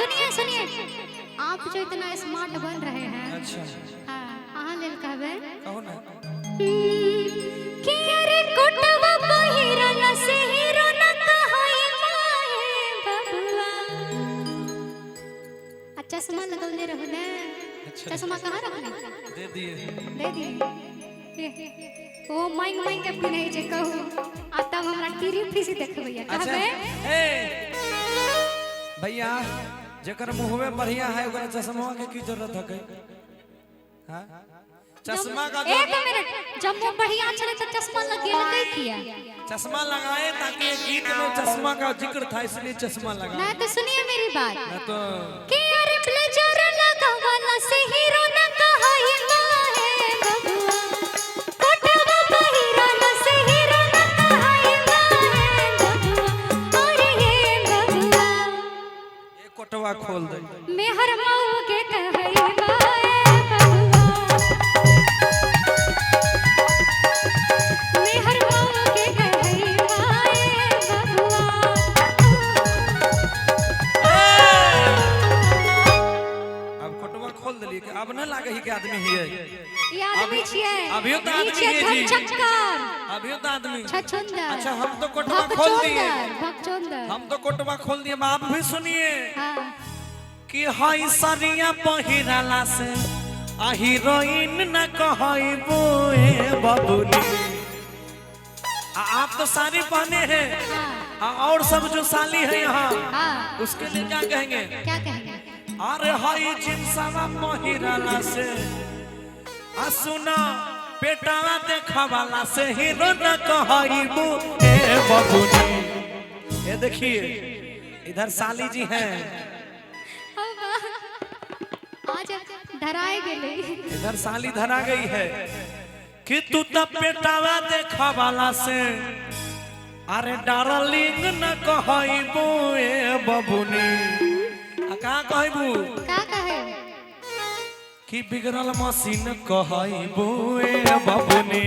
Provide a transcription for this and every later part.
सुनिए सुनिए, आप जो इतना स्मार्ट बन रहे हैं, अच्छा हाँ अहाँ लेल कहबे कहो ना। कि अरे कोटवा पहिरल से हीरो न कहई माए बबुआ। अच्छा चश्मा लगौले रहो ने, चश्मा कहाँ रखले? दे दिए दे दिए। ओ माइंग माइंग के पिन्है छै कहू, आ तब हमरा टीरी फीसी देखबैया अच्छा कहबे। ए भैया जेकर मुंह में बढ़िया है ओकर चश्मा के की जरूरत है? हां चश्मा का एक मिनट, जब मुंह बढ़िया चले तो चश्मा लग गया कई किया? चश्मा लगाए ताकि ये गीत में चश्मा का जिक्र था इसलिए चश्मा लगा। ना तो सुनिए मेरी बात, ना तो कि अरे ब्लेजर लगावला से हीरो न कहई माए बबुआ। कोटवा पहिरल से हीरो न कहई माए बबुआ। अरे ये बबुआ ये कोटवा खोल दे। मेहर मऊ के कहई माए बबुआ। मेहर मऊ के कहई माए बबुआ। अब कोटवा खोल दिलिए कि अब न लागे ही के आदमी हिए। ये आदमी छिए, अभियो तो आदमी छिए है जी। धनचक्कर, अभियो तो आदमी। छछुंदर। अच्छा हम तो कोटवा खोल दिए। भगचोंदर। हम तो कोटवा खोल दिए। आप भी सुनिए हाँ कि हई सरिया पहिराला से आ हीरोइन न कहइबो ए बबुनी। आप तो साड़ी पहने हैं और सब जो साली है यहाँ हाँ, उसके लिए क्या कहेंगे? क्या कहेंगे? अरे हई जिनसवा पहिराला से आ सुना पेटावा देखवाला से हीरो न कहइबो ए बबुनी। ये देखिए इधर साली जी हैं, आज धराए गेले। इधर साली धरा गई है कि तू तो पेटावा देखवाला से अरे डार्लिंग न कहइबो ए बबुनी। आ का कहइबू? का कहे? कि बिगड़ल मशीन कहइबो ए बबुनी।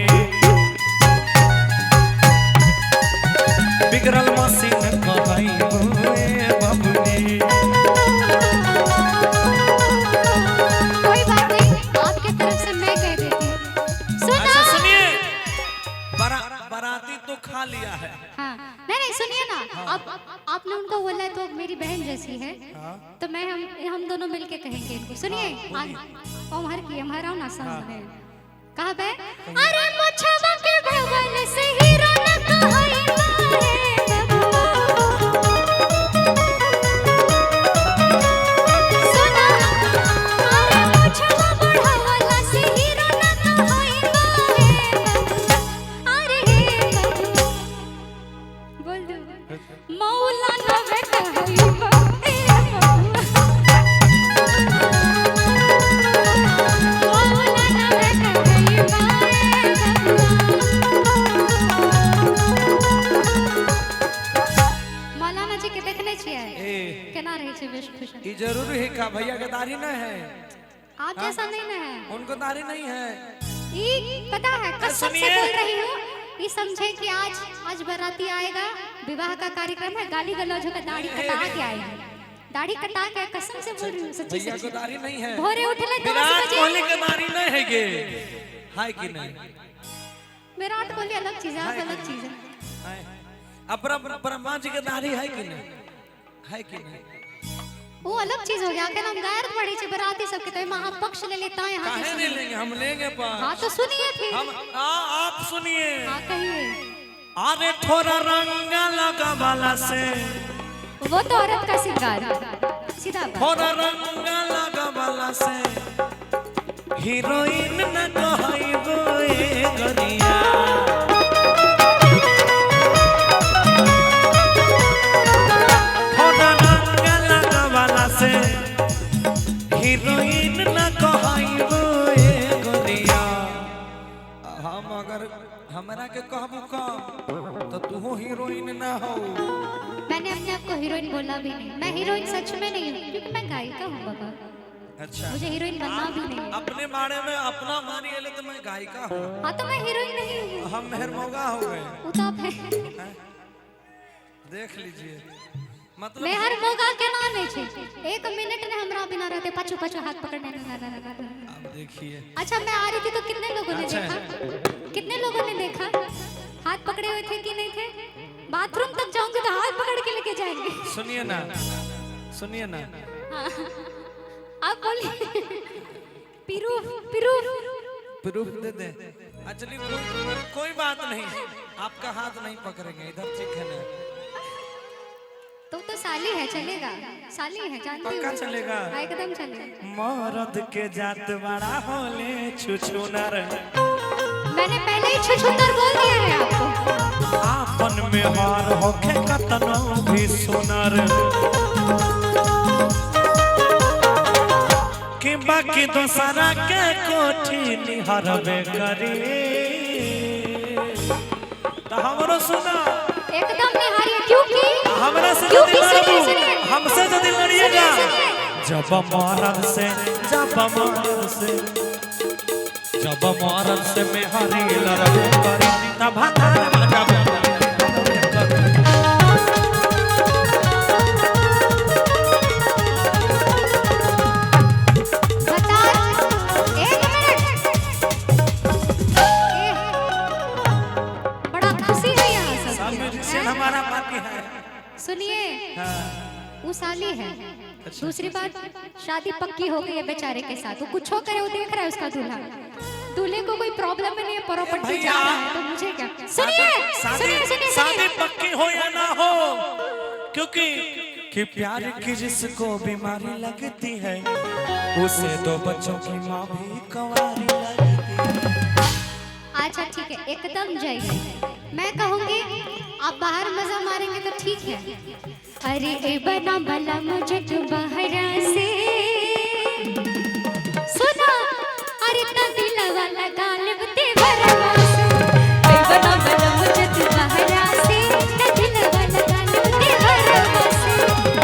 बिगड़ल मशीन कहइबो ए बबुनी। कोई बात नहीं, आपके तरफ से मैं कह देती हूँ। सुना? अच्छा सुनिए, बाराती तो खा लिया है। हाँ नहीं नहीं सुनिए ना, अब आपने उनको बोला है तो मेरी बहन जैसी है, तो मैं हम दोनों मिलके कहेंगे इनको। सुनिए हमार की हमारा ना सामने कहा बे। अरे मुछवा के भवन से हीरो न कहई माए बबुआ। सुना, अरे मुछवा बढ़ावला से हीरो न कहई माए बबुआ। अरे हे बबुआ बोल दो मौलाना वे कहई माए बबुआ। मौलाना वे कहई माए बबुआ। मौलाना जी के देखने छिए केना रहे छे वेशभूषा? ये जरूरी है का भैया के दाढ़ी न है? आप जैसा नहीं ना है, उनको दाढ़ी नहीं है। ये पता है कसम से सुनिए। बोल रही हूँ। ये समझे कि आज बाराती आएगा, विवाह का कार्यक्रम है, गाली गलौज होकर दाढ़ी कटा के आएगा। दाढ़ी कटा के कसम से बोल रही हूँ, सच्ची भैया को दाढ़ी नहीं है। भोरे उठले 10 विराट बजे। कोहली के दाढ़ी नहीं है ये है कि नहीं? विराट कोहली अलग चीज है, आप अलग चीज है। है। अपना ब्रह्मा जी के दाढ़ी है कि नहीं? है कि नहीं? वो अलग चीज हो गया। क्या हम गैर पड़ी छे बराती सबके, तो महापक्ष ले लेता है यहाँ काहे नहीं लेंगे? हम लेंगे पास। हाँ तो सुनिए फिर। हम आप सुनिए। हाँ कहिए। अरे थोड़ा रंग लगावाला से वो तो औरत का श्रृंगार है, सीधा बात। थोड़ा रंग लगावाला से हीरोइन न कहइबो ए गरिया। थोड़ा रंग लगावाला से हीरोइन न कहइबो ए गरिया। हम अगर हमरा के कहबू कम तो तू हीरोइन ना हो। मैंने अपने आप को हीरोइन बोला भी नहीं। मैं हीरोइन सच में नहीं हूँ, क्योंकि मैं गायिका हूँ बाबा। अच्छा मुझे हीरोइन बनना भी नहीं है। अपने बारे में अपना मानी ले तो मैं गायिका हूँ। हाँ तो मैं हीरोइन नहीं हूँ। हम मेहर मौगा हो गए। वो तो आप हैं। देख लीजिए मतलब मैं हर मौका के ना नहीं छे 1 मिनट ने हमरा बिना रहते पाछू पाछू हाथ पकड़ने अब देखिए अच्छा मैं आ रही थी तो कितने लोगों ने अच्छा देखा कितने लोगों ने देखा हाथ पकड़े हुए थे कि नहीं थे बाथरूम तक जाऊंगी तो हाथ पकड़ के लेके जाएंगे सुनिए ना हाँ। आप बोलिए प्रूफ दे दे एक्चुअली कोई बात नहीं आपका हाथ नहीं पकड़ेंगे इधर ठीक है ना तो साली है चलेगा साली है जानती पक्का हूँ। चलेगा हाँ, एकदम चलेगा मरद के जात बड़ा होले छुछुनर मैंने पहले ही छुछुंदर बोल दिया है आपको आपन में हार होके कतनो भी सुनर कि बाकी दोसरा के कोठी निहरबे करी तो हमरो सुना एकदम निहारिए क्योंकि हमरा से क्योंकि जल्दी लड़ू सुनिए हमसे जल्दी लड़िएगा सुनिए। जब मरद से मैं हरी लड़बे करी तब हाथ बजाबे बता 1 मिनट बड़ा खुशी है यहाँ सब सब म्यूजिशियन हमारा बाकी है सुनिए हाँ। वो साली है दूसरी बात शादी पक्की हो गई है बेचारे के साथ वो कुछ हो करे वो देख रहा है उसका दूल्हा दूल्हे को कोई प्रॉब्लम नहीं है प्रॉपर्टी भैया, जा रहा है तो मुझे क्या सुनिए सुनिए शादी पक्की हो या ना हो क्योंकि कि प्यार की जिसको बीमारी लगती है उसे 2 बच्चों की माँ भी कंवारी लगती है अच्छा ठीक है एकदम जाइए मैं कहूँगी आप बाहर मजा मारेंगे तो ठीक है अरे ए बना बला मुझे तू बहरा से सुना अरे ता दिल वाला गालिब ते भरवा से ए बना बला मुझे तू बहरा से ता दिल वाला गालिब ते भरवा से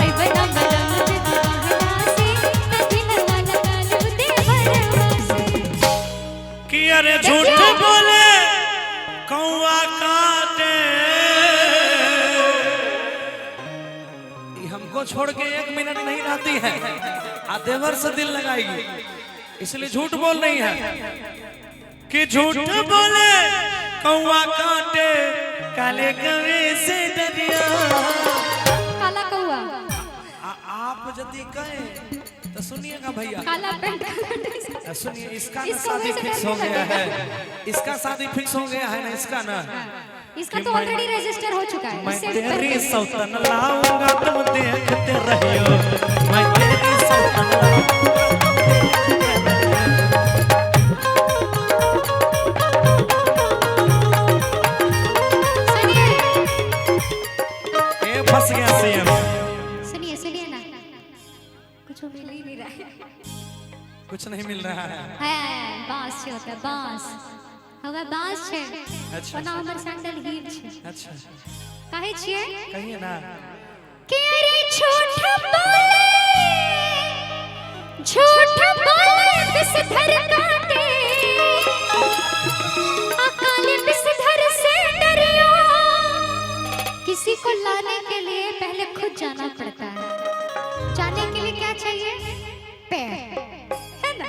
ए बना बला मुझे तू बहरा से ता दिल वाला गालिब ते भरवा से कि अरे झूठ बोले कौवा काटे हमको छोड़ के 1 मिनट नहीं रहती है आ देवर से दिल लगाएगी इसलिए झूठ बोल रही है कि झूठ बोले कौवा काटे काले कवे से डरिया काला कौआ आप यदि कहें तो सुनिएगा भैया काला पेंट सुनिए इसका इसको शादी वैसे फिक्स डरने हो गया लगा। है इसका शादी फिक्स हो गया है ना इसका ना इसका तो ऑलरेडी रजिस्टर हो चुका है मैं उससे तेरी पहले- सौतन लाऊंगा तुम देखते रहियो मैं तेरी सौतन लाऊंगा सुनिए ए फंस गया सीएम सुनिए सुनिए ना कुछ मिल ही नहीं रहा कुछ नहीं मिल रहा है बांस होता है बांस हवा बांस छे अच्छा। ओना हमर सैंडल हील छे अच्छा काहे छिए कहिए ना कि अरे झूठ बोले विषधर काटे अकाले विषधर से डरियो किसी को लाने के लिए पहले खुद जाना पड़ता है जाने के लिए क्या चाहिए पैर है ना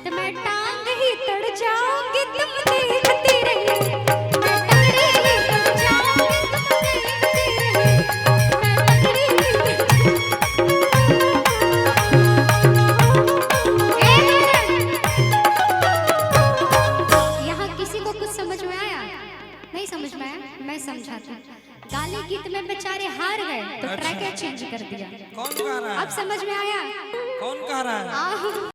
तो मैं टांग ही तड़ जाऊंगी तुम देखती रहिए मैं टंगड़ी ही तड़ जाऊंगी तुम देखती रहिए मैं टंगड़ी ही यहाँ किसी को कुछ समझ में आया नहीं समझ में आया मैं समझाती गाली गीत में बेचारे हार गए तो ट्रैक चेंज कर दिया कौन कह रहा अब समझ में आया कौन कह रहा है आह